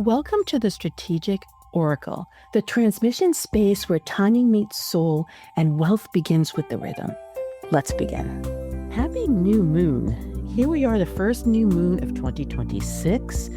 Welcome to the Strategic Oracle, the transmission space where timing meets soul and wealth begins with the rhythm. Let's begin. Happy new moon. Here we are, the first new moon of 2026,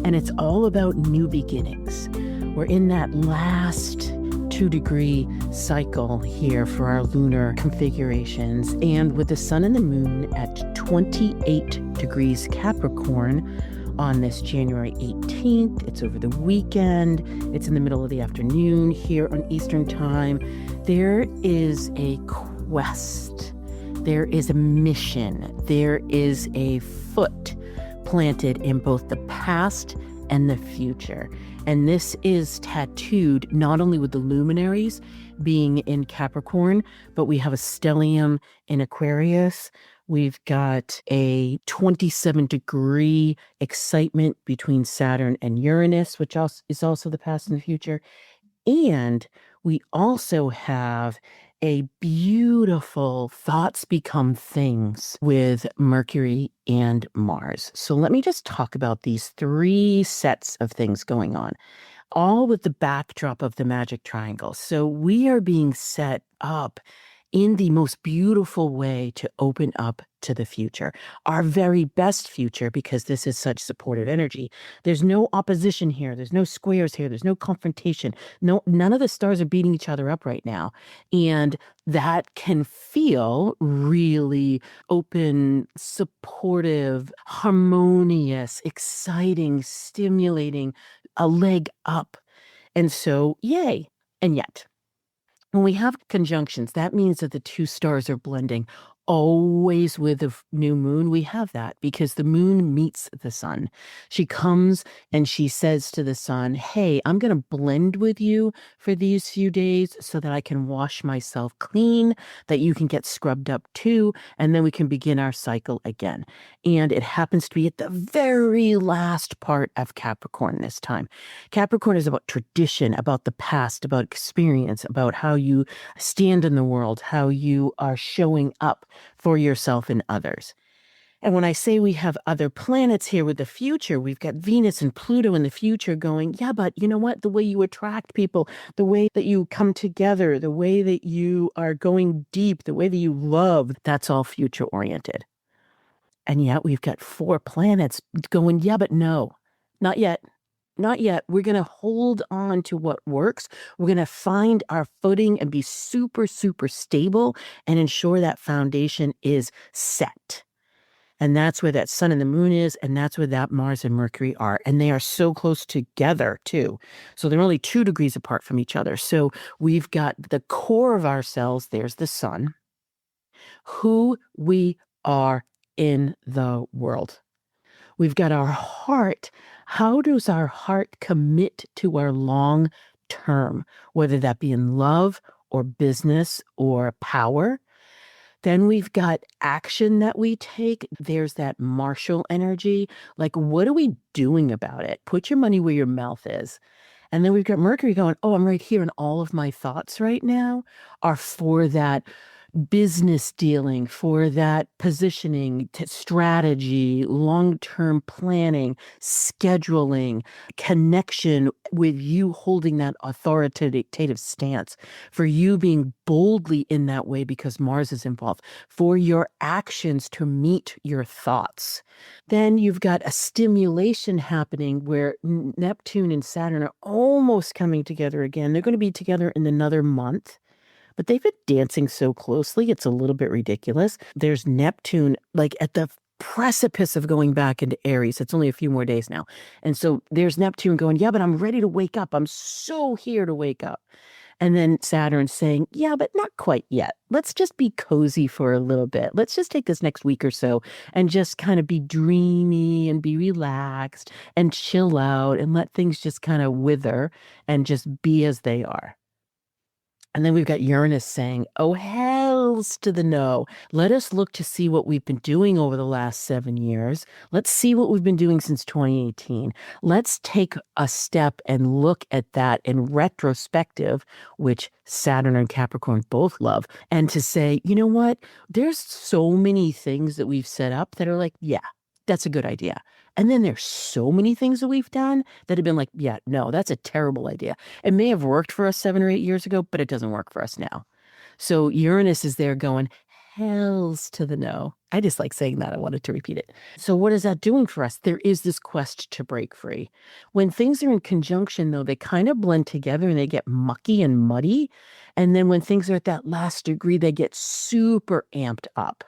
and it's all about new beginnings. We're in that last 2-degree cycle here for our lunar configurations, and with the sun and the moon at 28 degrees Capricorn, on this January 18th. It's over the weekend. It's in the middle of the afternoon here on Eastern Time. There is a quest. There is a mission. There is a foot planted in both the past and the future. And this is tattooed not only with the luminaries being in Capricorn, but we have a stellium in Aquarius. We've got a 27-degree excitement between Saturn and Uranus, which is also the past and the future. And we also have a beautiful thoughts become things with Mercury and Mars. So let me just talk about these 3 sets of things going on, all with the backdrop of the magic triangle. So we are being set up in the most beautiful way to open up to the future, our very best future, because this is such supportive energy. There's no opposition here. There's no squares here. There's no confrontation. None of the stars are beating each other up right now. And that can feel really open, supportive, harmonious, exciting, stimulating, a leg up. And so, yay. And yet, when we have conjunctions, that means that the 2 stars are blending. Always with the new moon, we have that because the moon meets the sun. She comes and she says to the sun, hey, I'm going to blend with you for these few days so that I can wash myself clean, that you can get scrubbed up too, and then we can begin our cycle again. And it happens to be at the very last part of Capricorn this time. Capricorn is about tradition, about the past, about experience, about how you stand in the world, how you are showing up for yourself and others. And when I say we have other planets here with the future, we've got Venus and Pluto in the future going, yeah, but you know what? The way you attract people, the way that you come together, the way that you are going deep, the way that you love, that's all future oriented. And yet we've got 4 planets going, yeah, but no, not yet. Not yet. We're going to hold on to what works. We're going to find our footing and be super, super stable and ensure that foundation is set. And that's where that sun and the moon is, and that's where that Mars and Mercury are. And they are so close together, too. So they're only 2 degrees apart from each other. So we've got the core of ourselves, there's the sun, who we are in the world. We've got our heart. How does our heart commit to our long term, whether that be in love or business or power? Then we've got action that we take. There's that martial energy. Like, what are we doing about it? Put your money where your mouth is. And then we've got Mercury going, oh, I'm right here. And all of my thoughts right now are for that business dealing, for that positioning, strategy, long-term planning, scheduling, connection with you holding that authoritative stance, for you being boldly in that way because Mars is involved, for your actions to meet your thoughts. Then you've got a stimulation happening where Neptune and Saturn are almost coming together again. They're going to be together in another month. But they've been dancing so closely, it's a little bit ridiculous. There's Neptune, like at the precipice of going back into Aries. It's only a few more days now. And so there's Neptune going, yeah, but I'm ready to wake up. I'm so here to wake up. And then Saturn saying, yeah, but not quite yet. Let's just be cozy for a little bit. Let's just take this next week or so and just kind of be dreamy and be relaxed and chill out and let things just kind of wither and just be as they are. And then we've got Uranus saying, oh, hells to the no. Let us look to see what we've been doing over the last 7 years. Let's see what we've been doing since 2018. Let's take a step and look at that in retrospective, which Saturn and Capricorn both love, and to say, you know what? There's so many things that we've set up that are like, yeah, that's a good idea. And then there's so many things that we've done that have been like, yeah, no, that's a terrible idea. It may have worked for us 7 or 8 years ago, but it doesn't work for us now. So Uranus is there going, hells to the no. I just like saying that. I wanted to repeat it. So what is that doing for us? There is this quest to break free. When things are in conjunction, though, they kind of blend together and they get mucky and muddy. And then when things are at that last degree, they get super amped up.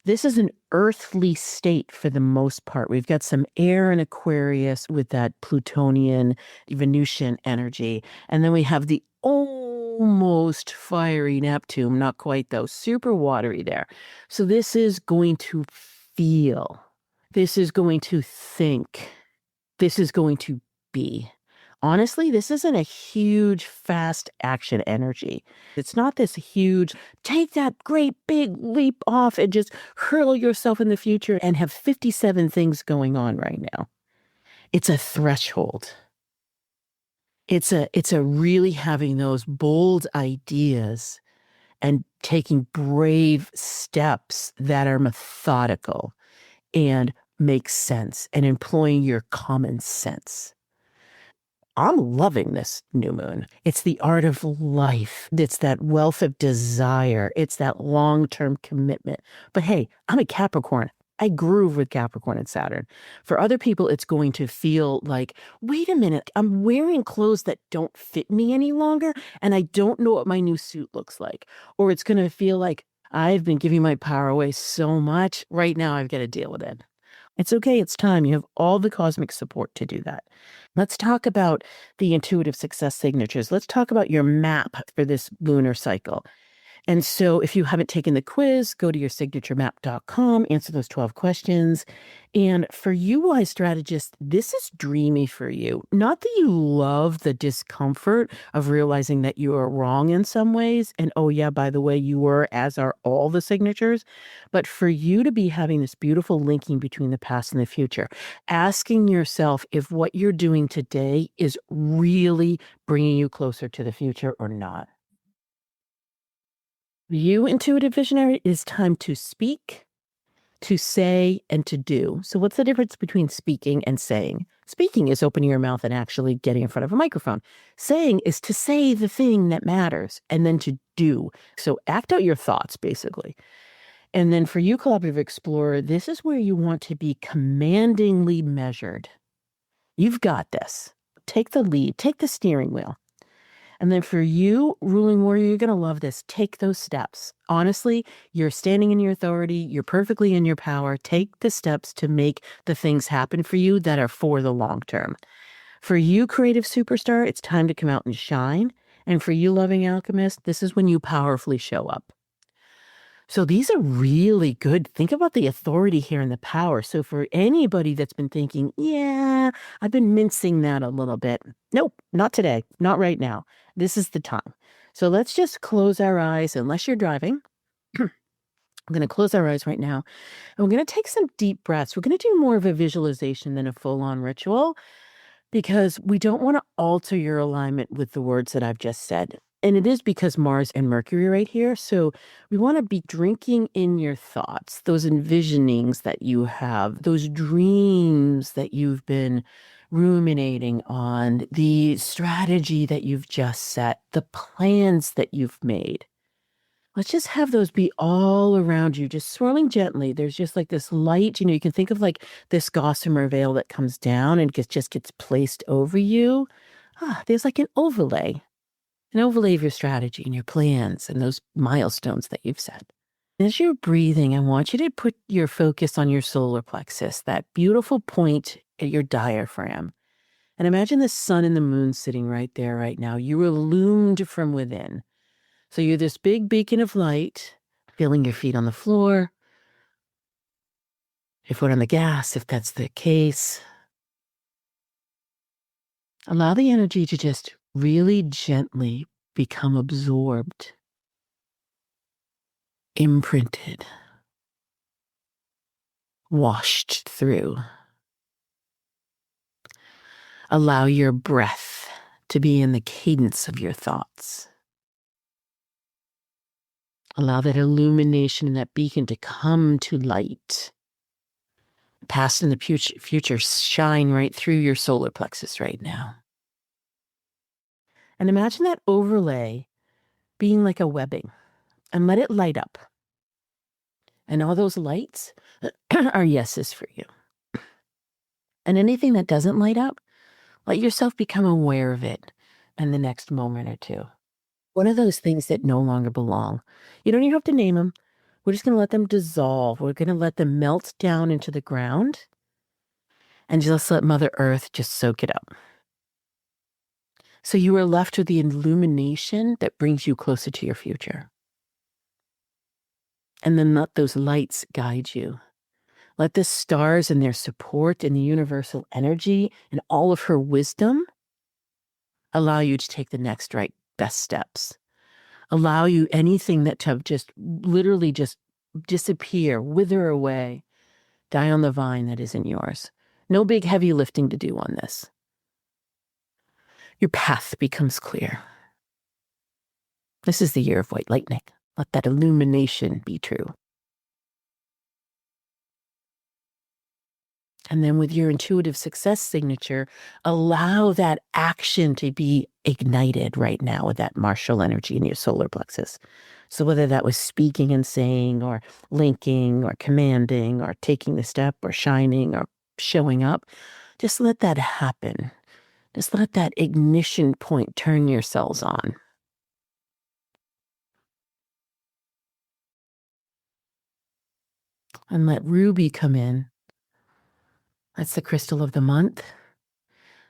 This is an earthly state for the most part. We've got some air in Aquarius with that Plutonian, Venusian energy. And then we have the almost fiery Neptune, not quite though, super watery there. So this is going to feel, this is going to think, this is going to be. Honestly, this isn't a huge, fast action energy. It's not this huge, take that great big leap off and just hurl yourself in the future and have 57 things going on right now. It's a threshold. It's a really having those bold ideas and taking brave steps that are methodical and make sense and employing your common sense. I'm loving this new moon. It's the art of life. It's that wealth of desire. It's that long-term commitment. But hey, I'm a Capricorn. I groove with Capricorn and Saturn. For other people, it's going to feel like, wait a minute, I'm wearing clothes that don't fit me any longer, and I don't know what my new suit looks like. Or it's going to feel like, I've been giving my power away so much. Right now, I've got to deal with it. It's okay. It's time. You have all the cosmic support to do that. Let's talk about the intuitive success signatures. Let's talk about your map for this lunar cycle. And so if you haven't taken the quiz, go to yoursignaturemap.com, answer those 12 questions. And for you wise strategists, this is dreamy for you. Not that you love the discomfort of realizing that you are wrong in some ways. And oh yeah, by the way, you were, as are all the signatures. But for you to be having this beautiful linking between the past and the future, asking yourself if what you're doing today is really bringing you closer to the future or not. You, intuitive visionary, it is time to speak, to say, and to do. So, what's the difference between speaking and saying? Speaking is opening your mouth and actually getting in front of a microphone. Saying is to say the thing that matters and then to do. So, act out your thoughts, basically. And then for you, Collaborative Explorer, this is where you want to be commandingly measured. You've got this. Take the lead, take the steering wheel. And then for you, ruling warrior, you're going to love this. Take those steps. Honestly, you're standing in your authority. You're perfectly in your power. Take the steps to make the things happen for you that are for the long term. For you, creative superstar, it's time to come out and shine. And for you, loving alchemist, this is when you powerfully show up. So these are really good. Think about the authority here and the power. So for anybody that's been thinking, yeah, I've been mincing that a little bit. Nope, not today. Not right now. This is the time. So let's just close our eyes, unless you're driving. I'm going to close our eyes right now. And we're going to take some deep breaths. We're going to do more of a visualization than a full-on ritual because we don't want to alter your alignment with the words that I've just said. And it is because Mars and Mercury right here. So we want to be drinking in your thoughts, those envisionings that you have, those dreams that you've been ruminating on, the strategy that you've just set, the plans that you've made. Let's just have those be all around you, just swirling gently. There's just like this light, you can think of like this gossamer veil that comes down and just gets placed over you. There's like an overlay of your strategy and your plans and those milestones that you've set. As you're breathing, I want you to put your focus on your solar plexus, that beautiful point at your diaphragm. And imagine the sun and the moon sitting right there right now. You're illumined from within. So you're this big beacon of light, feeling your feet on the floor, your foot on the gas, if that's the case. Allow the energy to just really gently become absorbed, imprinted, washed through. Allow your breath to be in the cadence of your thoughts. Allow that illumination and that beacon to come to light. past and the future shine right through your solar plexus right now. And imagine that overlay being like a webbing, and let it light up. And all those lights are yeses for you. And anything that doesn't light up, let yourself become aware of it in the next moment or two. One of those things that no longer belong. You don't even have to name them. We're just going to let them dissolve. We're going to let them melt down into the ground and just let Mother Earth just soak it up. So you are left with the illumination that brings you closer to your future. And then let those lights guide you. Let the stars and their support and the universal energy and all of her wisdom allow you to take the next right best steps. Allow you anything that to just literally just disappear, wither away, die on the vine that isn't yours. No big heavy lifting to do on this. Your path becomes clear. This is the year of white lightning. Let that illumination be true. And then with your intuitive success signature, allow that action to be ignited right now with that martial energy in your solar plexus. So whether that was speaking and saying, or linking, or commanding, or taking the step, or shining, or showing up, just let that happen. Just let that ignition point turn your cells on. And let Ruby come in. That's the crystal of the month.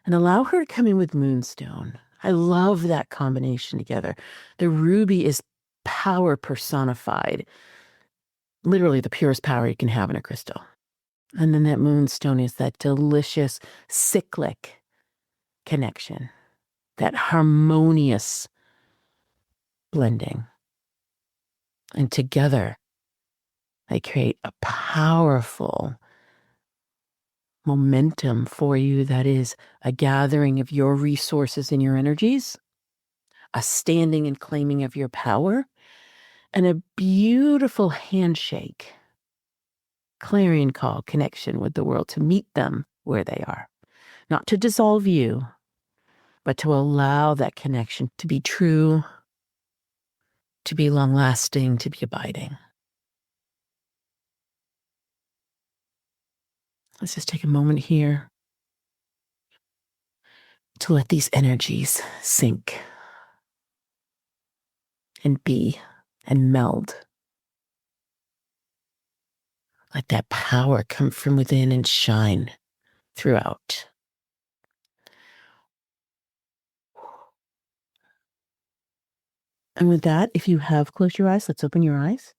And allow her to come in with Moonstone. I love that combination together. The ruby is power personified. Literally the purest power you can have in a crystal. And then that Moonstone is that delicious cyclic connection. That harmonious blending. And together, they create a powerful momentum for you that is a gathering of your resources and your energies, a standing and claiming of your power, and a beautiful handshake, clarion call connection with the world to meet them where they are. Not to dissolve you, but to allow that connection to be true, to be long-lasting, to be abiding. Let's just take a moment here to let these energies sink and be and meld. Let that power come from within and shine throughout. And with that, if you have closed your eyes, let's open your eyes.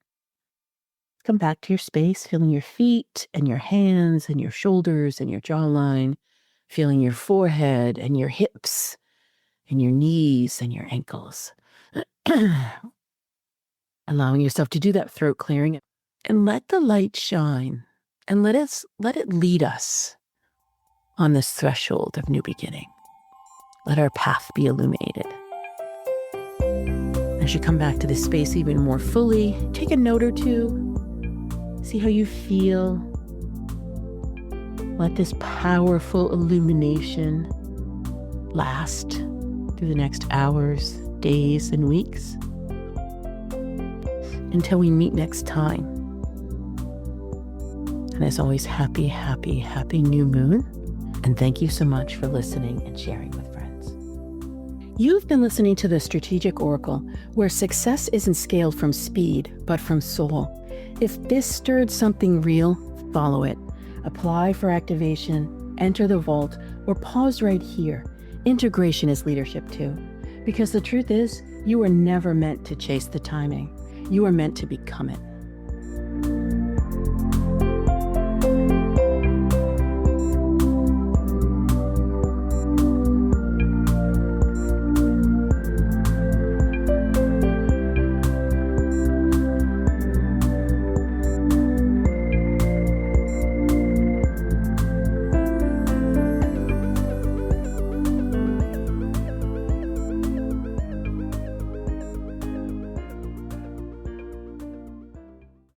Come back to your space, feeling your feet and your hands and your shoulders and your jawline, feeling your forehead and your hips and your knees and your ankles. Allowing yourself to do that throat clearing, and let the light shine and let it lead us on this threshold of new beginning. Let our path be illuminated. As you come back to this space even more fully, take a note or two. See how you feel. Let this powerful illumination last through the next hours, days, and weeks until we meet next time. And as always, happy, happy, happy new moon. And thank you so much for listening and sharing with friends. You've been listening to the Strategic Oracle, where success isn't scaled from speed, but from soul. If this stirred something real, follow it. Apply for activation, enter the vault, or pause right here. Integration is leadership too. Because the truth is, you were never meant to chase the timing. You are meant to become it.